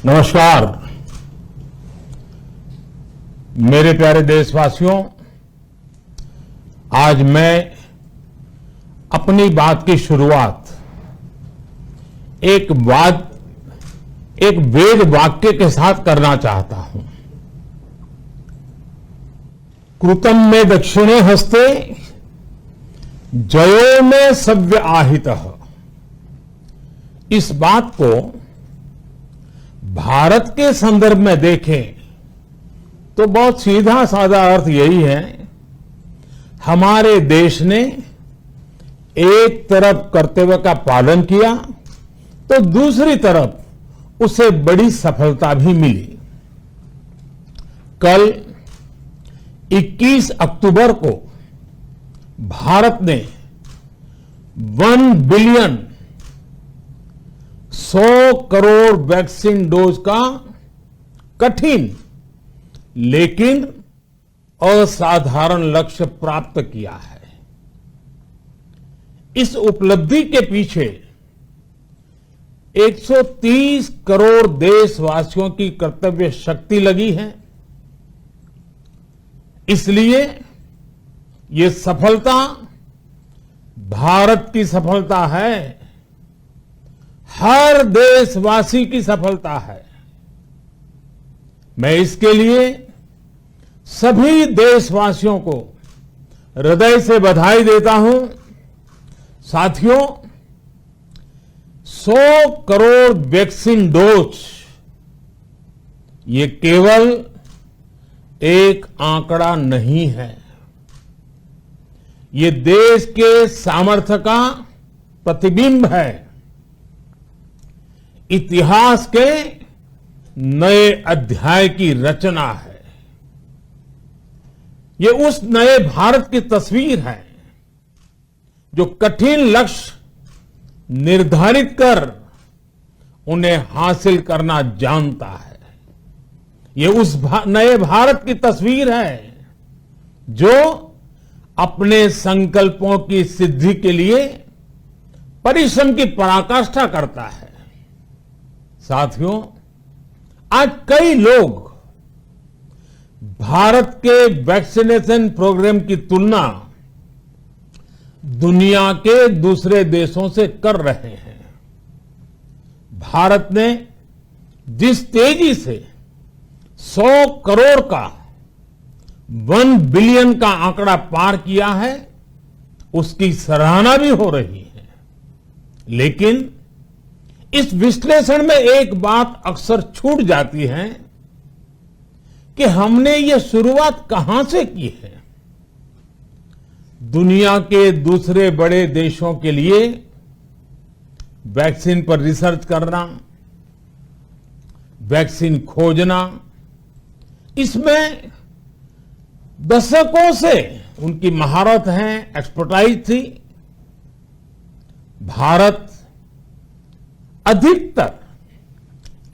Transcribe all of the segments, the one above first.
नमस्कार मेरे प्यारे देशवासियों, आज मैं अपनी बात की शुरुआत एक वेद वाक्य के साथ करना चाहता हूं। कृतं में दक्षिणे हस्ते जयो में सव्य आहितः। इस बात को भारत के संदर्भ में देखें तो बहुत सीधा साधा अर्थ यही है, हमारे देश ने एक तरफ कर्तव्य का पालन किया तो दूसरी तरफ उसे बड़ी सफलता भी मिली। कल 21 अक्टूबर को भारत ने 1 बिलियन 100 करोड़ वैक्सीन डोज का कठिन लेकिन असाधारण लक्ष्य प्राप्त किया है। इस उपलब्धि के पीछे 130 करोड़ देशवासियों की कर्तव्य शक्ति लगी है। इसलिए ये सफलता भारत की सफलता है, हर देशवासी की सफलता है। मैं इसके लिए सभी देशवासियों को हृदय से बधाई देता हूं। साथियों, 100 करोड़ वैक्सीन डोज ये केवल एक आंकड़ा नहीं है, ये देश के सामर्थ्य का प्रतिबिंब है, इतिहास के नए अध्याय की रचना है। ये उस नए भारत की तस्वीर है जो कठिन लक्ष्य निर्धारित कर उन्हें हासिल करना जानता है। ये उस नए भारत की तस्वीर है जो अपने संकल्पों की सिद्धि के लिए परिश्रम की पराकाष्ठा करता है। साथियों, आज कई लोग भारत के वैक्सीनेशन प्रोग्राम की तुलना दुनिया के दूसरे देशों से कर रहे हैं। भारत ने जिस तेजी से 100 करोड़ का 1 बिलियन का आंकड़ा पार किया है, उसकी सराहना भी हो रही है। लेकिन इस विश्लेषण में एक बात अक्सर छूट जाती है कि हमने ये शुरुआत कहां से की है। दुनिया के दूसरे बड़े देशों के लिए वैक्सीन पर रिसर्च करना, वैक्सीन खोजना, इसमें दशकों से उनकी महारत है, एक्सपर्टाइज थी। भारत अधिकतर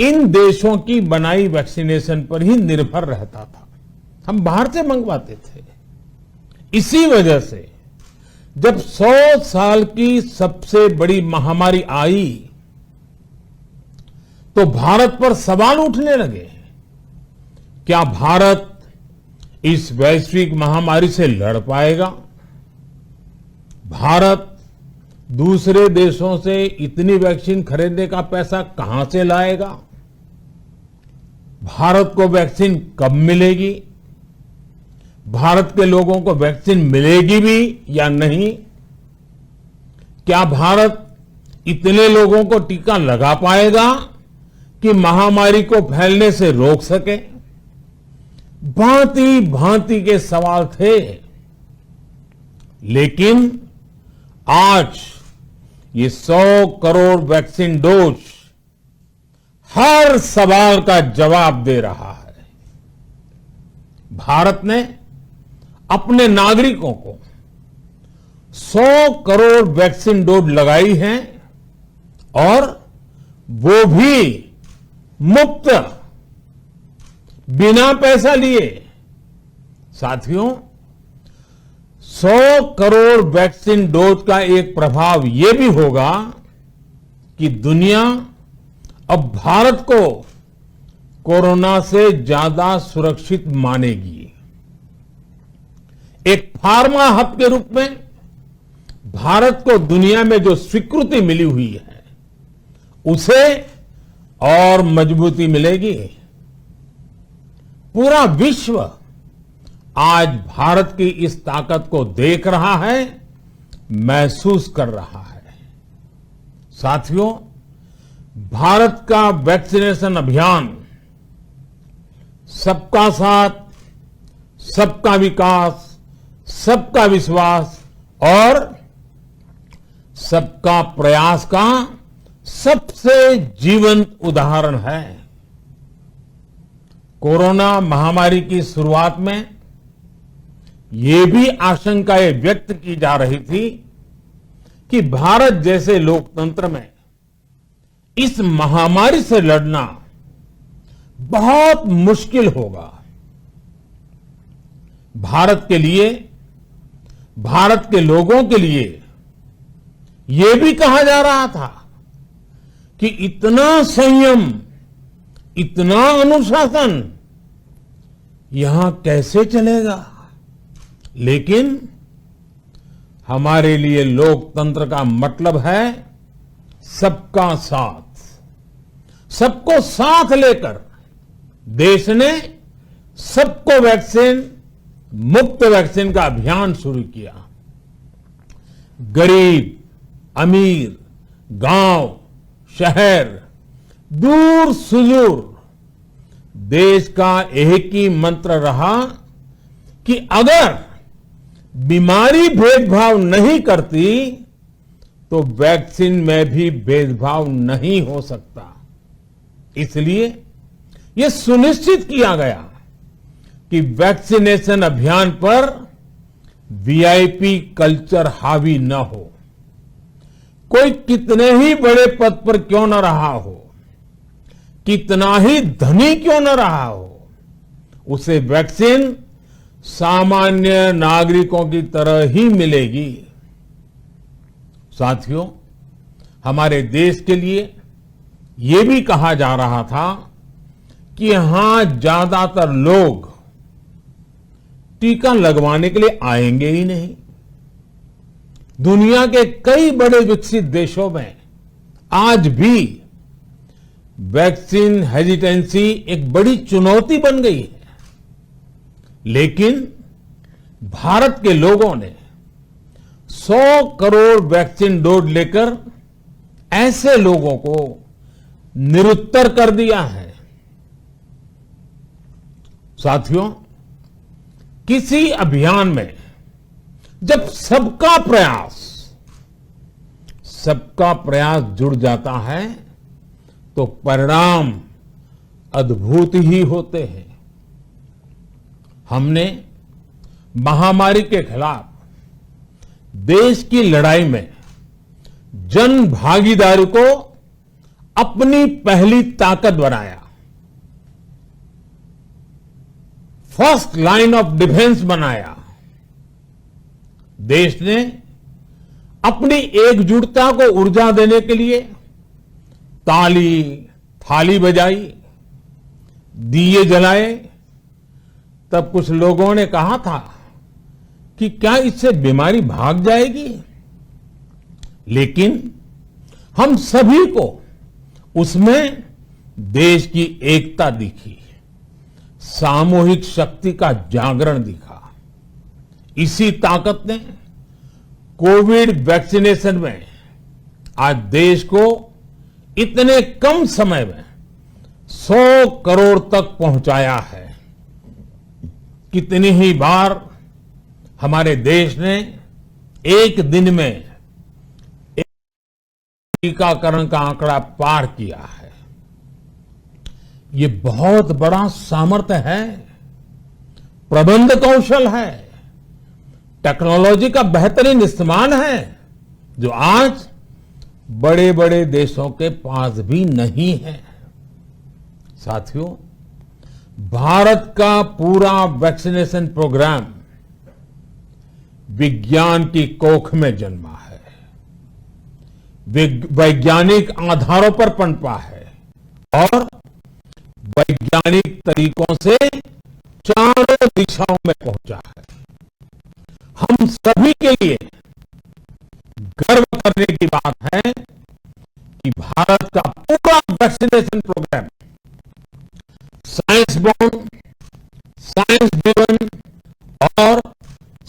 इन देशों की बनाई वैक्सीनेशन पर ही निर्भर रहता था, हम बाहर से मंगवाते थे। इसी वजह से जब 100 साल की सबसे बड़ी महामारी आई तो भारत पर सवाल उठने लगे, क्या भारत इस वैश्विक महामारी से लड़ पाएगा? भारत दूसरे देशों से इतनी वैक्सीन खरीदने का पैसा कहां से लाएगा? भारत को वैक्सीन कब मिलेगी? भारत के लोगों को वैक्सीन मिलेगी भी या नहीं? क्या भारत इतने लोगों को टीका लगा पाएगा कि महामारी को फैलने से रोक सके? भांति भांति के सवाल थे। लेकिन आज ये 100 करोड़ वैक्सीन डोज हर सवाल का जवाब दे रहा है। भारत ने अपने नागरिकों को 100 करोड़ वैक्सीन डोज लगाई है और वो भी मुफ्त, बिना पैसा लिए। साथियों, 100 करोड़ वैक्सीन डोज का एक प्रभाव यह भी होगा कि दुनिया अब भारत को कोरोना से ज्यादा सुरक्षित मानेगी। एक फार्मा हब के रूप में भारत को दुनिया में जो स्वीकृति मिली हुई है, उसे और मजबूती मिलेगी। पूरा विश्व आज भारत की इस ताकत को देख रहा है, महसूस कर रहा है। साथियों, भारत का वैक्सीनेशन अभियान सबका साथ, सबका विकास, सबका विश्वास और सबका प्रयास का सबसे जीवंत उदाहरण है। कोरोना महामारी की शुरुआत में ये भी आशंकाएं व्यक्त की जा रही थी कि भारत जैसे लोकतंत्र में इस महामारी से लड़ना बहुत मुश्किल होगा। भारत के लिए, भारत के लोगों के लिए यह भी कहा जा रहा था कि इतना संयम, इतना अनुशासन यहां कैसे चलेगा। लेकिन हमारे लिए लोकतंत्र का मतलब है सबका साथ। सबको साथ लेकर देश ने सबको वैक्सीन, मुफ्त वैक्सीन का अभियान शुरू किया। गरीब, अमीर, गांव, शहर, दूर सुदूर, देश का एक ही मंत्र रहा कि अगर बीमारी भेदभाव नहीं करती तो वैक्सीन में भी भेदभाव नहीं हो सकता। इसलिए यह सुनिश्चित किया गया कि वैक्सीनेशन अभियान पर वीआईपी कल्चर हावी न हो। कोई कितने ही बड़े पद पर क्यों न रहा हो, कितना ही धनी क्यों न रहा हो, उसे वैक्सीन सामान्य नागरिकों की तरह ही मिलेगी। साथियों, हमारे देश के लिए ये भी कहा जा रहा था कि यहां ज्यादातर लोग टीका लगवाने के लिए आएंगे ही नहीं। दुनिया के कई बड़े विकसित देशों में आज भी वैक्सीन हेजिटेंसी एक बड़ी चुनौती बन गई है। लेकिन भारत के लोगों ने 100 करोड़ वैक्सीन डोज लेकर ऐसे लोगों को निरुत्तर कर दिया है। साथियों, किसी अभियान में जब सबका प्रयास जुड़ जाता है तो परिणाम अद्भुत ही होते हैं। हमने महामारी के खिलाफ देश की लड़ाई में जन भागीदारी को अपनी पहली ताकत बनाया। फर्स्ट लाइन ऑफ डिफेंस बनाया। देश ने अपनी एकजुटता को ऊर्जा देने के लिए ताली, थाली बजाई, दिए जलाए। तब कुछ लोगों ने कहा था कि क्या इससे बीमारी भाग जाएगी? लेकिन हम सभी को उसमें देश की एकता दिखी, सामूहिक शक्ति का जागरण दिखा। इसी ताकत ने कोविड वैक्सीनेशन में आज देश को इतने कम समय में 100 करोड़ तक पहुंचाया है। कितनी ही बार हमारे देश ने एक दिन में टीकाकरण का आंकड़ा पार किया है। ये बहुत बड़ा सामर्थ्य है, प्रबंध कौशल है, टेक्नोलॉजी का बेहतरीन इस्तेमाल है, जो आज बड़े बड़े देशों के पास भी नहीं है। साथियों, भारत का पूरा वैक्सीनेशन प्रोग्राम विज्ञान की कोख में जन्मा है, वैज्ञानिक आधारों पर पनपा है और वैज्ञानिक वैज्ञानिक तरीकों से चारों दिशाओं में पहुंचा है। हम सभी के लिए गर्व करने की बात है कि भारत का पूरा vaccination programme science born, science driven और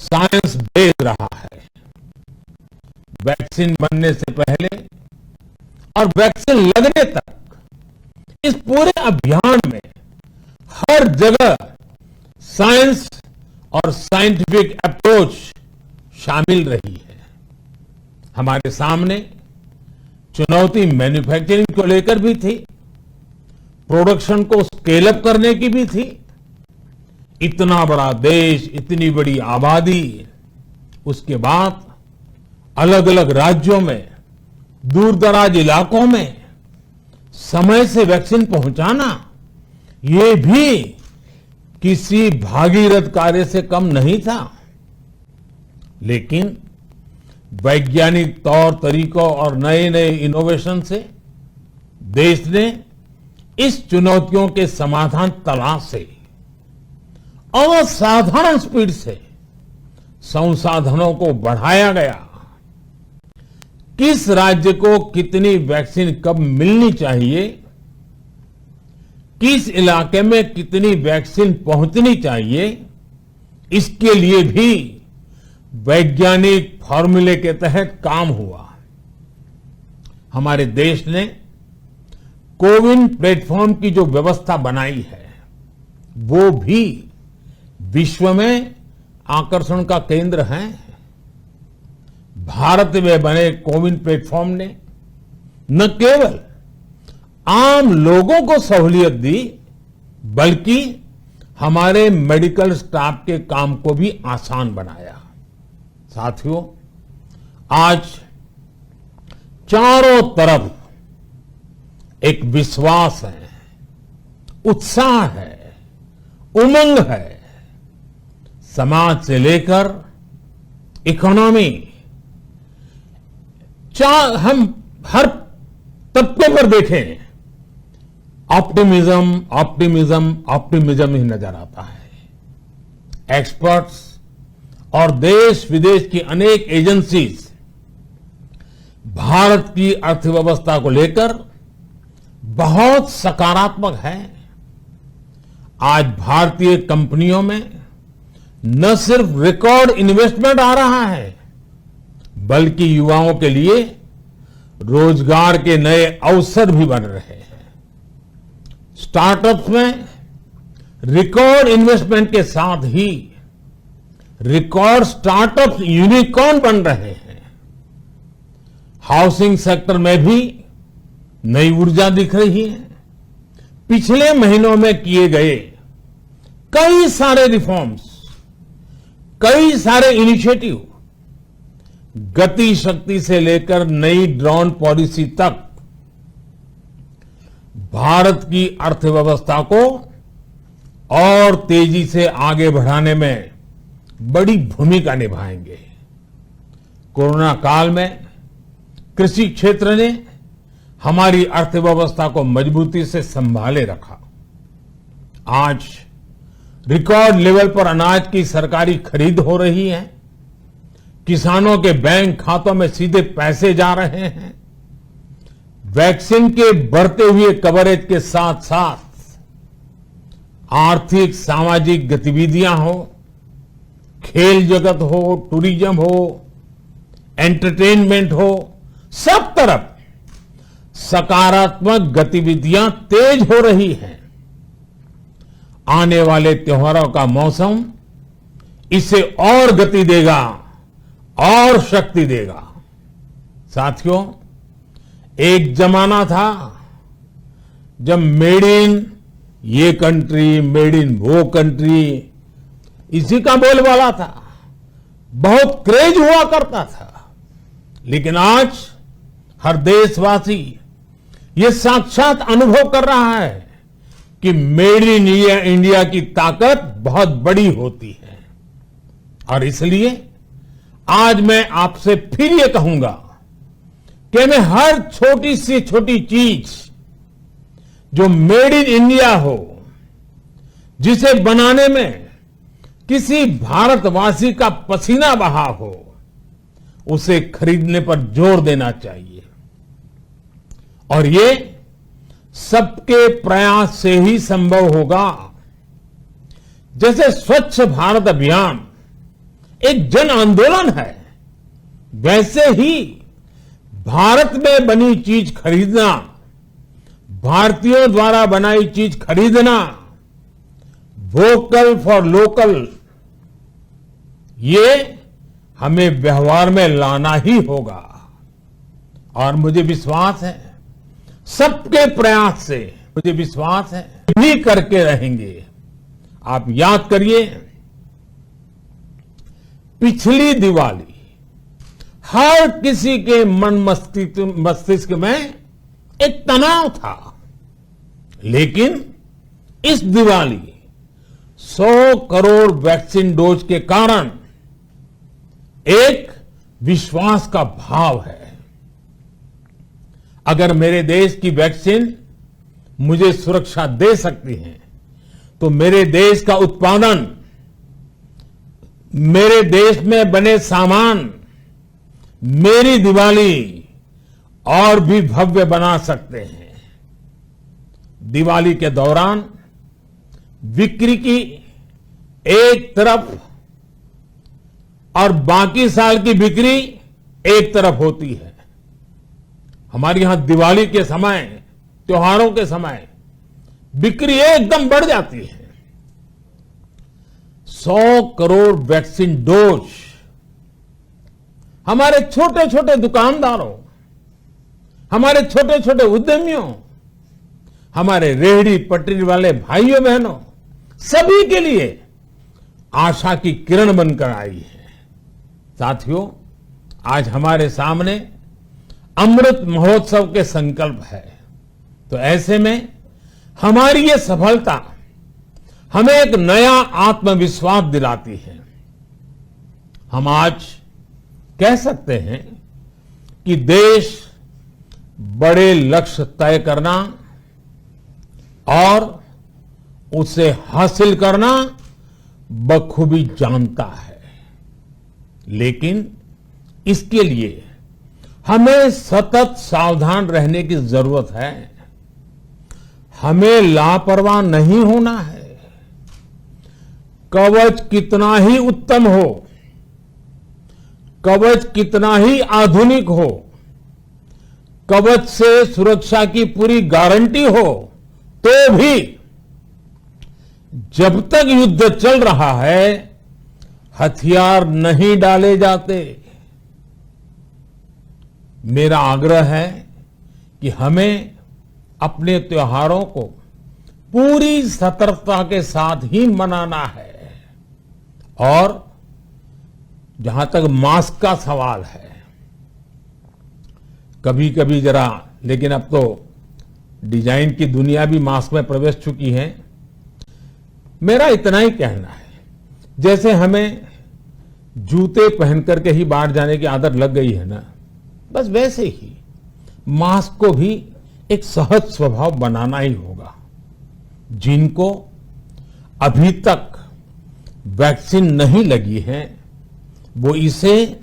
साइंस बेस्ड रहा है। वैक्सीन बनने से पहले और वैक्सीन लगने तक इस पूरे अभियान में हर जगह साइंस और साइंटिफिक अप्रोच शामिल रही है। हमारे सामने चुनौती मैन्युफैक्चरिंग को लेकर भी थी, प्रोडक्शन को स्केल अप करने की भी थी। इतना बड़ा देश, इतनी बड़ी आबादी, उसके बाद अलग अलग राज्यों में, दूर दराज इलाकों में समय से वैक्सीन पहुंचाना, ये भी किसी भागीरथ कार्य से कम नहीं था। लेकिन वैज्ञानिक तौर तरीकों और नए नए इनोवेशन से देश ने इस चुनौतियों के समाधान तलाशे असाधारण स्पीड से संसाधनों को बढ़ाया गया। किस राज्य को कितनी वैक्सीन कब मिलनी चाहिए, किस इलाके में कितनी वैक्सीन पहुंचनी चाहिए, इसके लिए भी वैज्ञानिक फॉर्मूले के तहत काम हुआ। हमारे देश ने कोविन प्लेटफॉर्म की जो व्यवस्था बनाई है, वो भी विश्व में आकर्षण का केंद्र है। भारत में बने कोविन प्लेटफॉर्म ने न केवल आम लोगों को सहूलियत दी, बल्कि हमारे मेडिकल स्टाफ के काम को भी आसान बनाया। साथियों, आज चारों तरफ एक विश्वास है, उत्साह है, उमंग है। समाज से लेकर इकोनॉमी, हम हर तबके पर देखें, ऑप्टिमिज्म ऑप्टिमिज्म ऑप्टिमिज्म ही नजर आता है। एक्सपर्ट्स और देश विदेश की अनेक एजेंसीज भारत की अर्थव्यवस्था को लेकर बहुत सकारात्मक है। आज भारतीय कंपनियों में न सिर्फ रिकॉर्ड इन्वेस्टमेंट आ रहा है, बल्कि युवाओं के लिए रोजगार के नए अवसर भी बन रहे हैं। स्टार्टअप्स में रिकॉर्ड इन्वेस्टमेंट के साथ ही रिकॉर्ड स्टार्टअप्स यूनिकॉर्न बन रहे हैं। हाउसिंग सेक्टर में भी नई ऊर्जा दिख रही है। पिछले महीनों में किए गए कई सारे रिफॉर्म्स, कई सारे इनिशिएटिव, गति शक्ति से लेकर नई ड्रोन पॉलिसी तक भारत की अर्थव्यवस्था को और तेजी से आगे बढ़ाने में बड़ी भूमिका निभाएंगे। कोरोना काल में कृषि क्षेत्र ने हमारी अर्थव्यवस्था को मजबूती से संभाले रखा। आज रिकॉर्ड लेवल पर अनाज की सरकारी खरीद हो रही है। किसानों के बैंक खातों में सीधे पैसे जा रहे हैं। वैक्सीन के बढ़ते हुए कवरेज के साथ साथ आर्थिक सामाजिक गतिविधियां हो, खेल जगत हो, टूरिज्म हो, एंटरटेनमेंट हो, सब तरफ सकारात्मक गतिविधियां तेज हो रही हैं। आने वाले त्योहारों का मौसम इसे और गति देगा और शक्ति देगा। साथियों, एक जमाना था जब मेड इन ये कंट्री, मेड इन वो कंट्री, इसी का बोलबाला था, बहुत क्रेज हुआ करता था। लेकिन आज हर देशवासी ये साक्षात अनुभव कर रहा है कि मेड इन इंडिया की ताकत बहुत बड़ी होती है। और इसलिए आज मैं आपसे फिर ये कहूंगा कि मैं हर छोटी से छोटी चीज जो मेड इन इंडिया हो, जिसे बनाने में किसी भारतवासी का पसीना बहा हो, उसे खरीदने पर जोर देना चाहिए। और ये सबके प्रयास से ही संभव होगा। जैसे स्वच्छ भारत अभियान एक जन आंदोलन है, वैसे ही भारत में बनी चीज खरीदना, भारतीयों द्वारा बनाई चीज खरीदना, वोकल फॉर लोकल, ये हमें व्यवहार में लाना ही होगा। और मुझे विश्वास है, सबके प्रयास से मुझे विश्वास है भी करके रहेंगे। आप याद करिए, पिछली दिवाली हर किसी के मन मस्तिष्क में एक तनाव था, लेकिन इस दिवाली 100 करोड़ वैक्सीन डोज के कारण एक विश्वास का भाव है। अगर मेरे देश की वैक्सीन मुझे सुरक्षा दे सकती है, तो मेरे देश का उत्पादन, मेरे देश में बने सामान मेरी दिवाली और भी भव्य बना सकते हैं। दिवाली के दौरान बिक्री की एक तरफ और बाकी साल की बिक्री एक तरफ होती है। हमारे यहां दिवाली के समय, त्योहारों के समय बिक्री एकदम बढ़ जाती है। 100 करोड़ वैक्सीन डोज हमारे छोटे छोटे दुकानदारों, हमारे छोटे छोटे उद्यमियों, हमारे रेहड़ी पटरी वाले भाइयों बहनों, सभी के लिए आशा की किरण बनकर आई है। साथियों, आज हमारे सामने अमृत महोत्सव के संकल्प है, तो ऐसे में हमारी ये सफलता हमें एक नया आत्मविश्वास दिलाती है। हम आज कह सकते हैं कि देश बड़े लक्ष्य तय करना और उसे हासिल करना बखूबी जानता है, लेकिन इसके लिए हमें सतत सावधान रहने की जरूरत है। हमें लापरवाह नहीं होना है। कवच कितना ही उत्तम हो, कवच कितना ही आधुनिक हो, कवच से सुरक्षा की पूरी गारंटी हो, तो भी जब तक युद्ध चल रहा है, हथियार नहीं डाले जाते। मेरा आग्रह है कि हमें अपने त्योहारों को पूरी सतर्कता के साथ ही मनाना है। और जहां तक मास्क का सवाल है, कभी कभी जरा, लेकिन अब तो डिजाइन की दुनिया भी मास्क में प्रवेश चुकी है। मेरा इतना ही कहना है, जैसे हमें जूते पहन करके ही बाहर जाने की आदत लग गई है ना, बस वैसे ही मास्क को भी एक सहज स्वभाव बनाना ही होगा। जिनको अभी तक वैक्सीन नहीं लगी है, वो इसे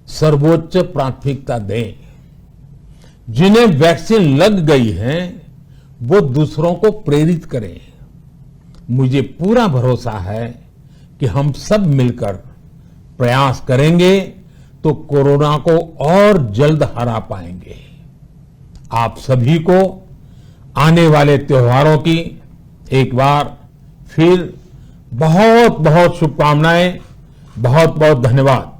सर्वोच्च प्राथमिकता दें। जिन्हें वैक्सीन लग गई है, वो दूसरों को प्रेरित करें। मुझे पूरा भरोसा है कि हम सब मिलकर प्रयास करेंगे तो कोरोना को और जल्द हरा पाएंगे। आप सभी को आने वाले त्योहारों की एक बार फिर बहुत बहुत शुभकामनाएं, बहुत बहुत धन्यवाद।